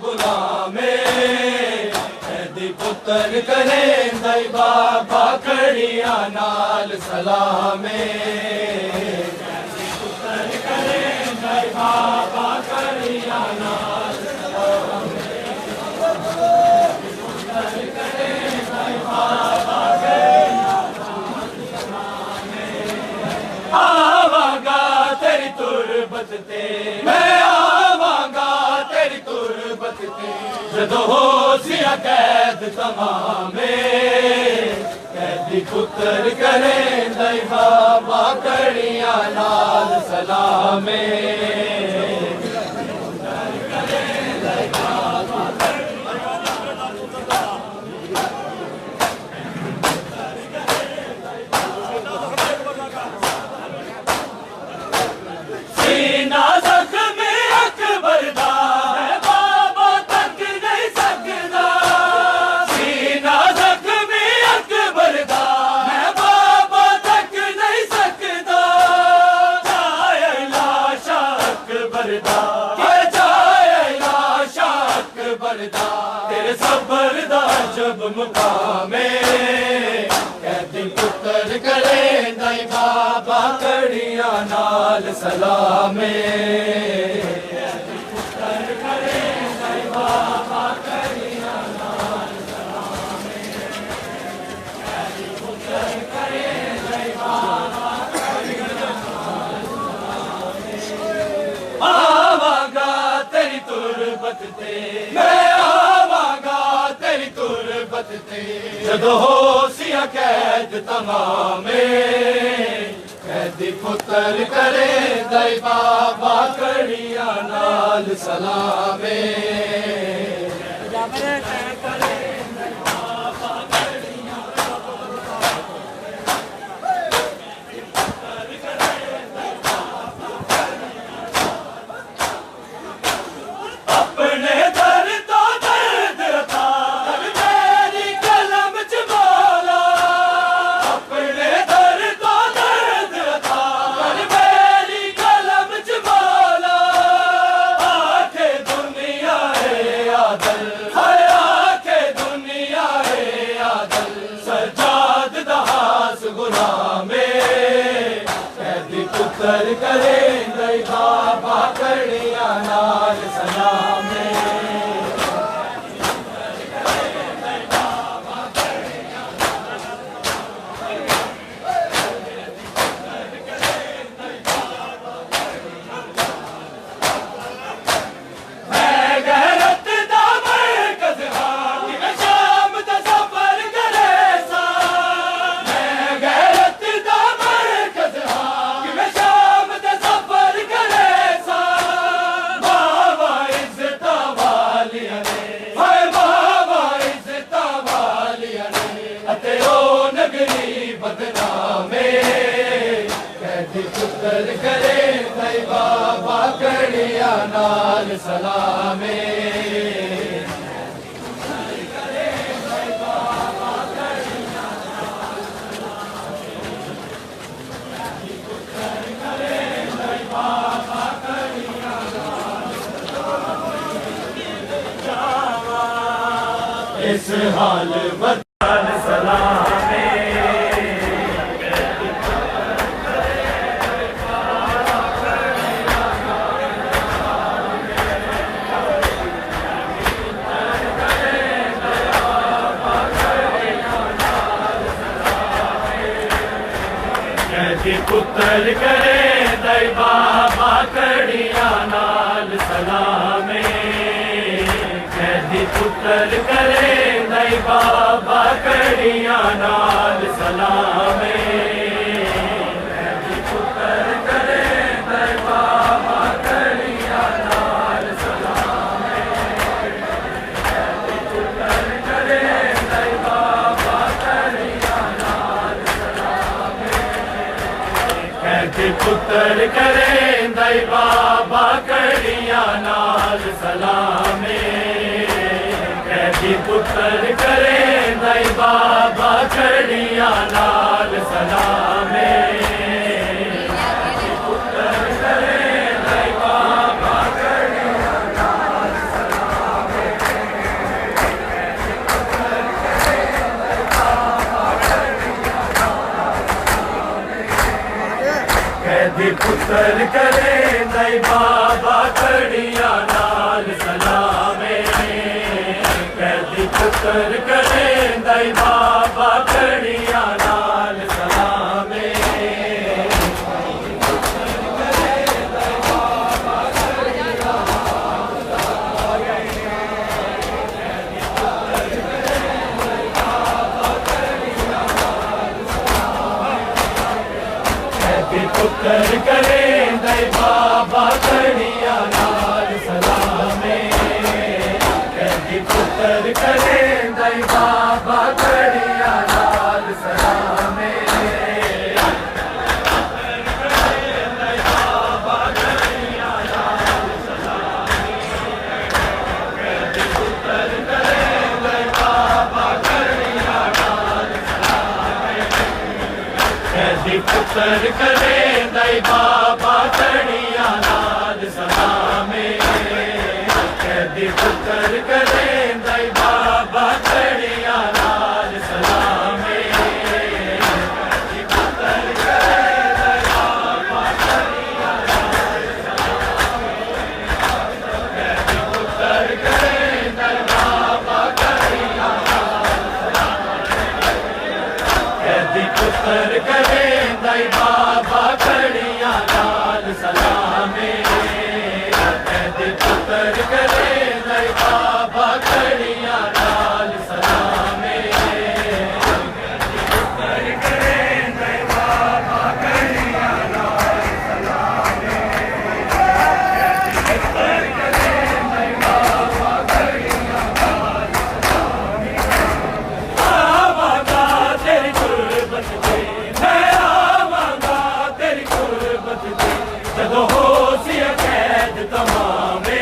गुलामे कैदी पुत्र करे दई बाबा कड़िया नाल सलामे कैदी पुत्र करे दई बाबा कड़िया नाल सलामे पुत्र करे दई बाबा कड़िया नाल सलामे आवागा तेरी तुरबत ते मैं आवागा तेरी तुरबत ते जदों हो सिया कैद तमामे कैदी पुत्र करे दई बाबा कड़िया नाल सलामे सीना जख्म अकबर दा है बाबा तक नहीं सकदा सीना जख्म अकबर दा है बाबा तक नहीं सकदा जाए लाशा अकबर दा जाए लाशा अकबर दा तेरे सबर दा जब मुकामे कैदी पुत्र करे दई बाबा कड़िया नाल सलामे कैदी पुत्र करे दई बाबा कड़िया नाल सलामे कैदी पुत्र करे दई बाबा कड़िया नाल सलामे आवागा तेरी तुरबत ते मैं आवागा तेरी तुरबत ते जदों हो सिया कैद तमामे कैदी पुत्र करे दई बाबा कड़िया नाल सलामे अपने दर तो दर्द था मेरी कलम च बोला अपने दर तो दर्द था मेरी कलम च बोला आखे दुनिया है आदल हाय आखे दुनिया है आदल सजाद दहास गुलामे कैदी पुत्र करे दई बाबा कड़िया नाल सलामे मैं गैरत दा मरकज़ हां कि मैं शाम दा सफर करे सा मैं गैरत दा मरकज़ हां कि मैं शाम दा सफर करे सा बाबा इज्जत वालिया ने हाय बाबा इज्जत वालिया ने अते ओ नगरी बदनामे कैदी पुत्र करे दई बाबा कड़िया नाल सलामे इस हाल बदल सलामे कैदी पुत्र करे दई बाबा कड़िया नाल सलामे कैदी पुत्र करे दई बाबा कड़िया नाल सलामे कैदी पुत्र करे दई बाबा कड़िया नाल सलामे कैदी पुत्र करे दई बाबा कड़िया नाल सलामे कैदी पुत्र करे दई बाबा कड़िया नाल सलामे कैदी पुत्र करे दई बाबा कड़िया नाल सलामे पुत्र करे दई बाबा कड़िया नाल सलामे पुत्र करें दई बाबा कड़िया नाल सलामे पुत्र करें दई बाबा कड़िया नाल सलामे पुत्र करें दई बाबा कड़िया नाल सलामे पुत्र करें दई बाबा कड़िया नाल सलामे कैदी पुत्र करें दई बाबा कड़िया नाल सलामे पुत्र करें दई बाबा कड़िया नाल सलामे पुत्र करें दई बाबा कड़िया कैदी पुत्र करें दई बाबा कड़िया नाल सलामे कैदी पुत्र करें दई बाबा कड़िया नाल सलामे पुत्र करें दई बाबा कड़िया नाल सलामे पुत्र करें दई बाबा कड़िया नाल सलामे आवागा तेरी गुरबत से मैं आवागा तेरी गुरबत से जदों होशिया कैद तमामे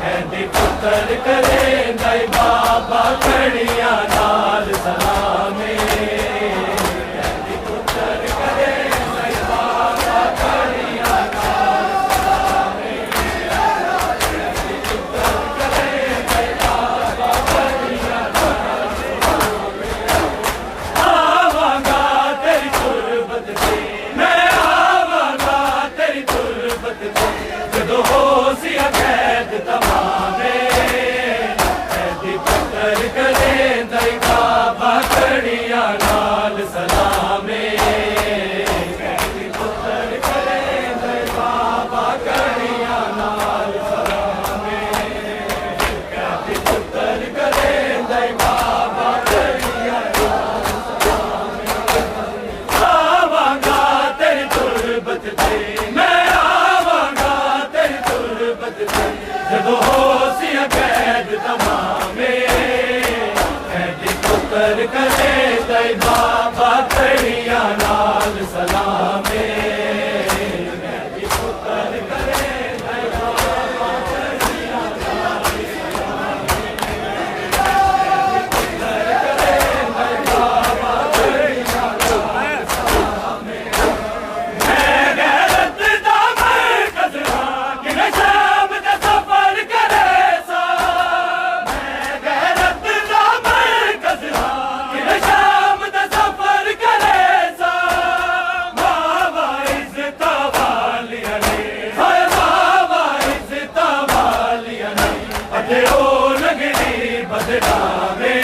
कैदी पुत्र करें दई बाबा कड़िया नाल सलामे कैदी पुत्र करें दई बाबा कड़िया नाल सलामे कैदी पुत्र करें दई बाबा कड़िया नाल सलामे आवागा तेरी गुरबत से मैं आवागा तेरी गुरबत से जदों होशिया कैद तमामे कैदी पुत्र करें दई बाबा कड़िया नाल सलामे कैदी पुत्र करें दई बाबा कड़िया नाल सलामे कैदी पुत्र करें दई बाबा कड़िया नाल आवागा तेरी गुरबत से मैं आवागा तेरी गुरबत से जदों होशिया कैद तमामे कैदी पुत्र करें दई बाबा कड़िया नाल सलामे कैदी पुत्र करें दई बाबा कड़िया नाल सलामे कैदी पुत्र करें दई बाबा कड़िया नाल सलामे मैं गैरत दा मरकज़ हां कि शाम दा सफर करे सा मैं गैरत दा मरकज़ हां कि शाम दा सफर करे सा बाबा इज़्ज़त वालिया ने हाय बाबा इज़्ज़त वालिया ने अते ओ लगदी बदनामे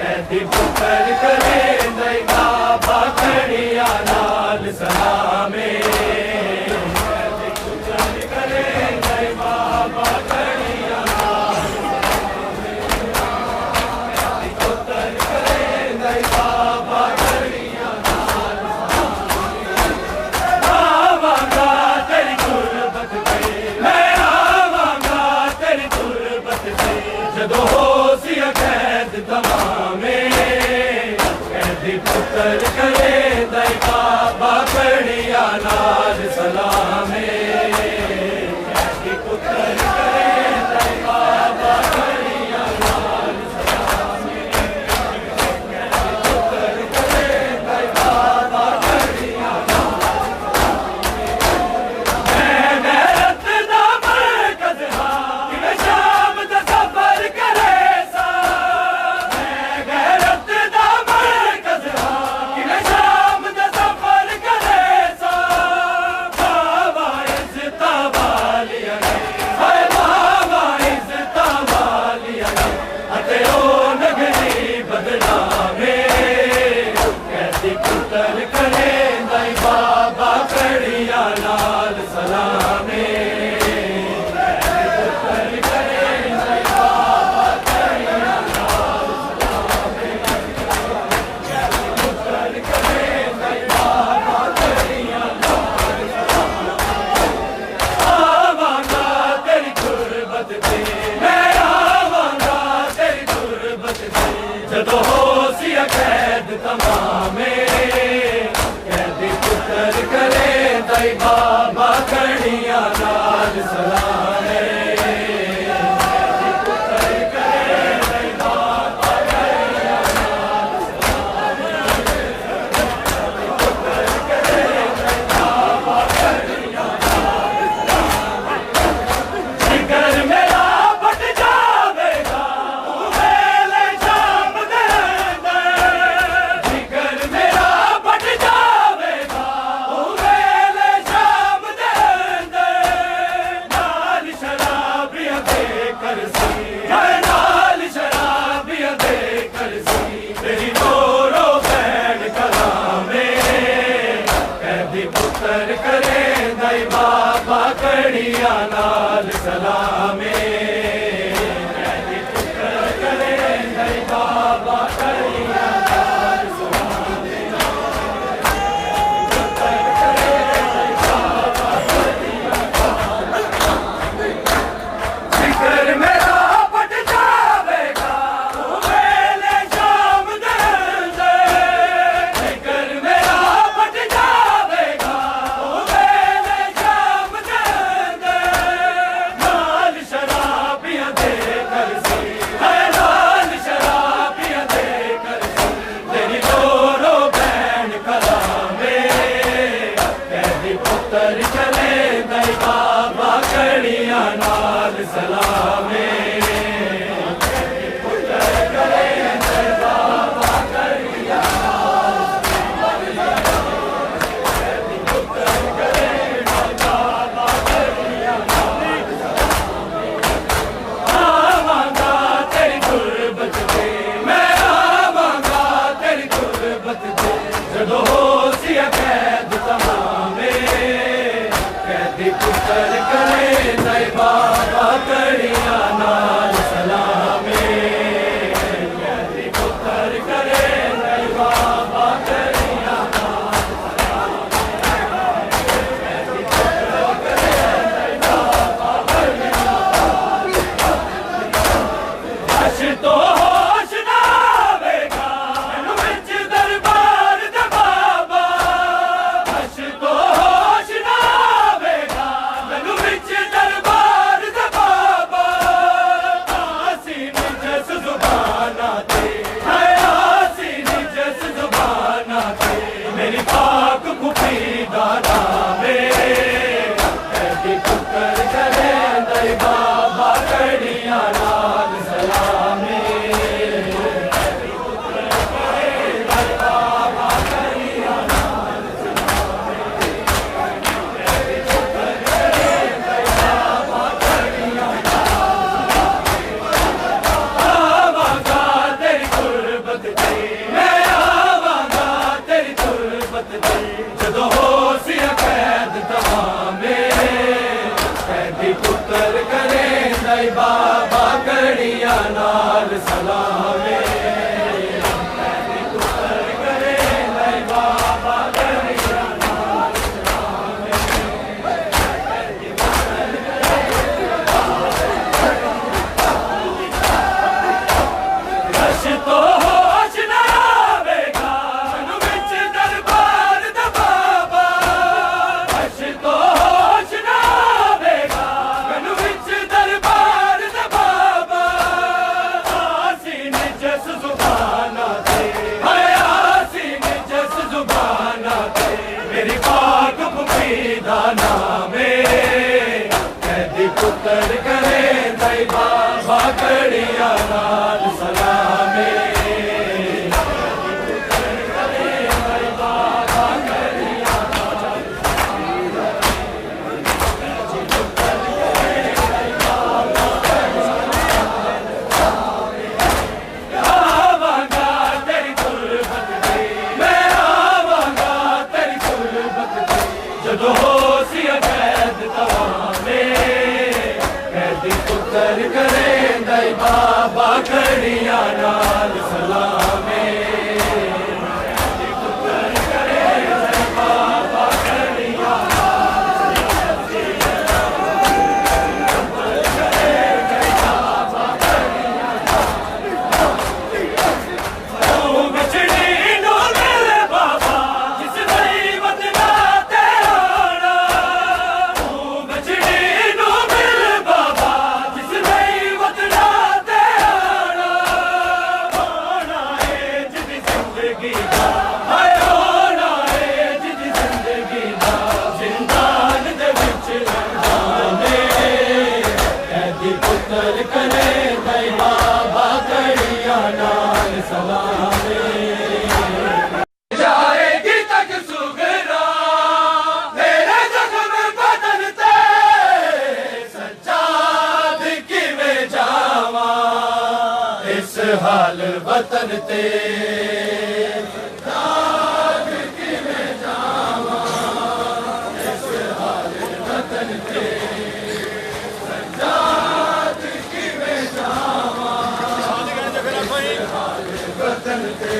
कैदी पुत्र करें दई बाबा कड़िया नाल सलामे कैदी पुत्र करें दई बाबा कड़िया नाल सलामे कैदी पुत्र करें दई बाबा कड़िया नाल सलामे आवागा तेरी गुरबत से मैं आवागा तेरी गुरबत से जदों होशिया कैद तमामे कैदी पुत्र करें दई बाबा कड़िया नाल सलामे कैदी पुत्र करें दई बाबा कड़िया नाल सलामे कैदी पुत्र करें दई बाबा कड़िया नाल सलामे मैं गैरत दा मरकज़ हां कि शाम दा सफर करे सा मैं गैरत दा मरकज़ हां कि शाम दा सफर करे सा सलामे पुत्र करे नए बाबा कड़िया नाल सलामे पुत्र करे नए बाबा कड़िया हश तो होश ना आवेगा मैनू विच दरबार दा बाबा हश तो होश ना आवेगा मैनू विच दरबार दा बाबा आसीन जस जुबाना ते हाय आसीन जस जुबाना ते मेरी पाक कुफी दा नाम ऐ पुत्र करे दई बाबा कड़िया नाल सलामे आवांगा तेरी गुरबत ते मैं आवांगा तेरी गुरबत ते जदों होसी कैद तमामे कैदी पुत्र करे दई बाबा कड़िया नाल सलामे कैदी पुत्र करे दई बाबा कड़िया नाल सलामे हश तो होश ना आवेगा मैनू विच दरबार दा बाबा हश तो होश ना आवेगा मैनू विच दरबार दा बाबा आसीन जस जुबाना ते हाय आसीन जस जुबाना ते मेरी पाक मुखी दा नाम कैदी पुत्र करे दई बाबा कड़िया नाल सलामे आवांगा तेरी गुरबत ते मैं आवांगा तेरी गुरबत ते जदों होसी कैद तमामे कैदी पुत्र करे दई बाबा कड़िया नाल सलामे कैदी पुत्र करे दई बाबा कड़िया तू बिछड़ी नू मिल बाबा जिस नई वतना ते आना तू बिछड़ी नू मिल बाबा जिस नई वतना ते आना है जिदी जिंदगी दा हाय होना है जिदी जिंदगी दा जिंदान दे विच लंघाने कैदी पुत्र करे दई बाबा कड़िया नाल सलामे जाएगी तक सुगरा मेरे जख्म बदन ते सज्जाद किवें जावा इस हाल वतन ते सज्जाद किवें जावा इस हाल वतन ते सज्जाद किवें जावा वतन ते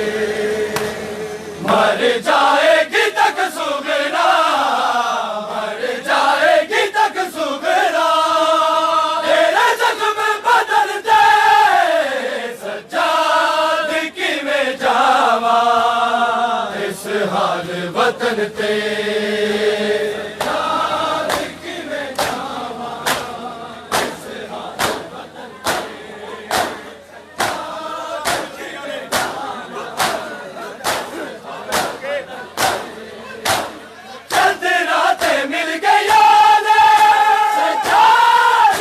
मर जाएगी तक सुगरा मर जाएगी तक सुगरा तेरे जख्म बदन ते सज्जाद किवें जावा इस हाल वतन ते सज्जाद किवें जावा इस हाल वतन चंद रातें मिल गया सज्जाद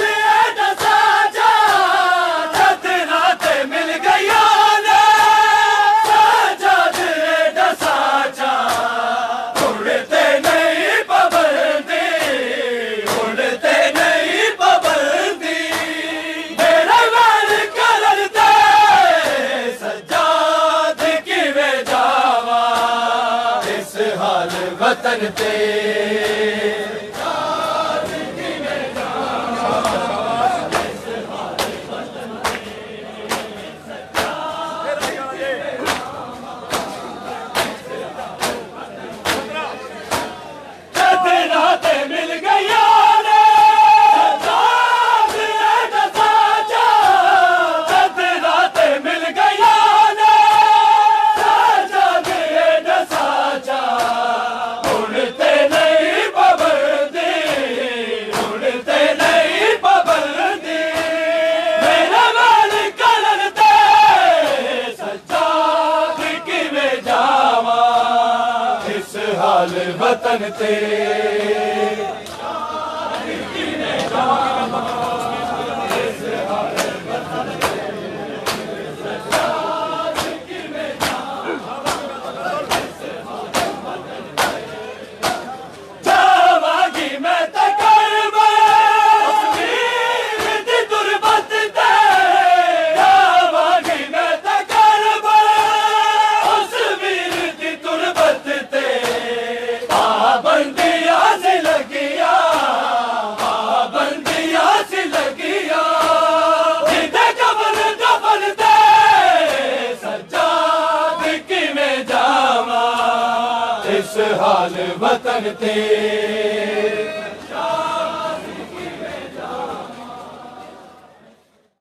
वतन ते वतन ते हाल वतन ते